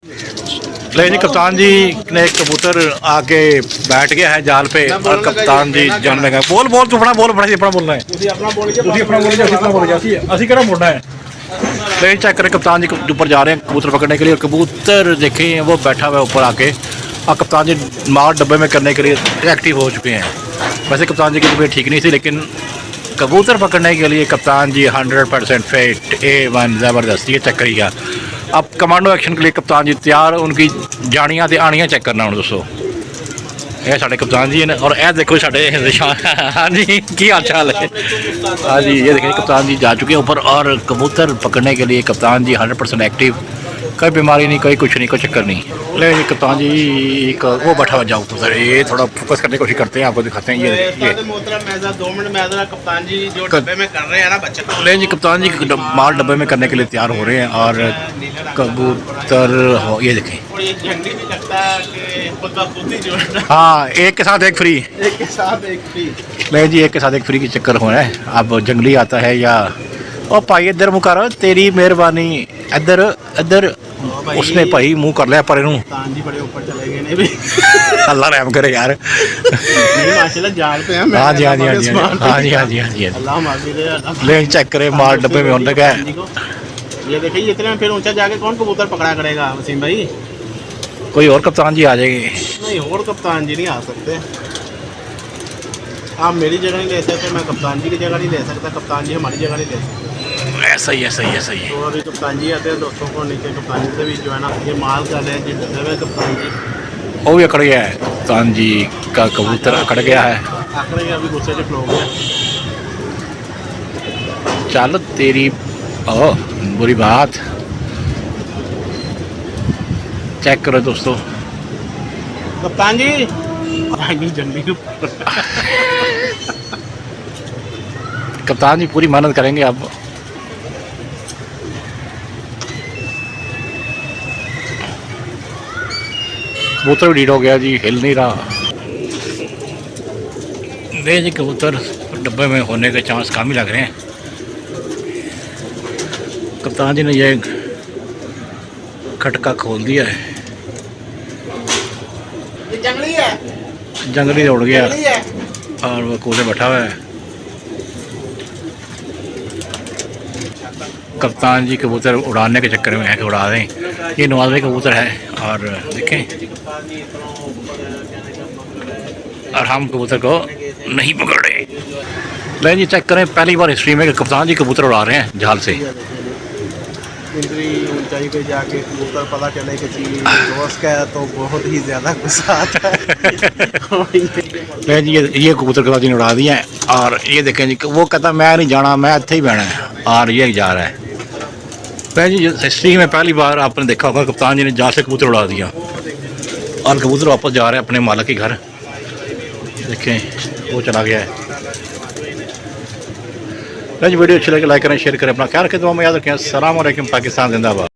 ले जी कप्तान जी ने कबूतर आके बैठ गया है जाल पे और कप्तान जी जान लगा बोल बोल तू अपना बोल अपना बोलना है असि केड़ा मोड़ना है। ले चेक करें कप्तान जी ऊपर जा रहे हैं कबूतर पकड़ने के लिए और कबूतर देखें वो बैठा हुआ है ऊपर आके और कप्तान जी मार डब्बे में करने के लिए एक्टिव हो चुके हैं। वैसे कप्तान जी की तबीयत ठीक नहीं थी लेकिन कबूतर पकड़ने के लिए कप्तान जी 100% फिट A1 ज़बरदस्त। ये चेक करिएगा अब कमांडो एक्शन के लिए कप्तान जी तैयार उनकी जानियाँ तो आनियाँ चेक करना हूँ दोस्तों। ये साढ़े कप्तान जी ने और यह देखो साढ़े हाँ जी की हाल चाल है। हाँ जी ये देखिए कप्तान जी जा चुके हैं ऊपर और कबूतर पकड़ने के लिए कप्तान जी 100% एक्टिव। कोई बीमारी नहीं कोई कुछ नहीं कोई चक्कर नहीं। ले ये कप्तान जी एक वो बैठा हुआ जाओ कबूतर ये थोड़ा फोकस करने की कोशिश करते हैं आपको दिखाते हैं। ये 2 मिनट में कप्तान जी जो डब्बे में कर रहे हैं ना बच्चे ले जी कप्तान जी माल डब्बे में करने के लिए तैयार हो रहे हैं और कबूतर ये देखें हाँ एक के साथ एक फ्री ले जी एक के साथ एक फ्री की चक्कर हो रहा है। अब जंगली आता है या ओ भाई इधर मुँह कर तेरी मेहरबानी इधर इधर उसने भाई मुँह कर लिया पर बड़े ऊपर चले गए भी अल्लाह रहम करे यार। माशाल्लाह जाल पे हैं। हाँ जी हाँ जी हाँ जी हाँ जी हाँ जी हाँ जी अल्लाह माफी ले चेक करे माल डब्बे में होने का ये देखिए इतने में फिर ऊंचा जाके कौन कबूतर पकड़ा करेगा वसीम भाई। कोई और कप्तान जी आ जाएंगे। नहीं और कप्तान जी नहीं आ सकते। आप मेरी जगह नहीं ले सकते मैं कप्तान जी की जगह नहीं ले सकता कप्तान जी हमारी जगह नहीं ले सकते। ऐसा ही है सही है सही है। तो अभी कप्तान जी आते हैं दोस्तों को नीचे कप्तान जी से भी जो है ना ये माल कर रहे हैं जी डब्बे में कप्तान जी वो भी अकड़ गया है कप्तान जी का कबूतर अकड़ गया है आखिर में अभी गुस्से से फ्लो गया। चल तेरी ओ बुरी बात चेक करो दोस्तों। कप्तान जी जल्दी कप्तान जी पूरी मेहनत करेंगे अब। कबूतर भी लीड हो गया जी हिल नहीं रहा। नहीं जी कबूतर डब्बे में होने के चांस कम ही लग रहे हैं। कप्तान जी ने ये खटका खोल दिया है। ये जंगली है जंगली उड़ गया और वो कूदे बैठा हुआ है। कप्तान जी कबूतर उड़ाने के चक्कर में है कि उड़ा दें। ये नवाज़े कबूतर है और देखें और हम कबूतर को नहीं पकड़े। ले जी चेक करें पहली बार हिस्ट्री में कप्तान जी कबूतर उड़ा रहे हैं झाल से। ऊंचाई पे जाके कबूतर पता चले कि दोस्त का है तो बहुत ही ज़्यादा गुस्सा आता है। ले जी ये कबूतर कप्तान जी ने उड़ा दिया है और ये देखें जी वो कहता मैं नहीं जाना मैं इत्थे ही बहना है और ये जा रहा है। जी हिस्ट्री में पहली बार आपने देखा होगा कप्तान जी ने जाल से कबूतर उड़ा दिया और कबूतर वापस जा रहे हैं अपने मालिक के घर। देखें वो चला गया है। वीडियो अच्छी लगे लाइक करें शेयर करें अपना ख्याल रखें दुआ में याद रखें। अस्सलाम वालेकुम पाकिस्तान जिंदाबाद।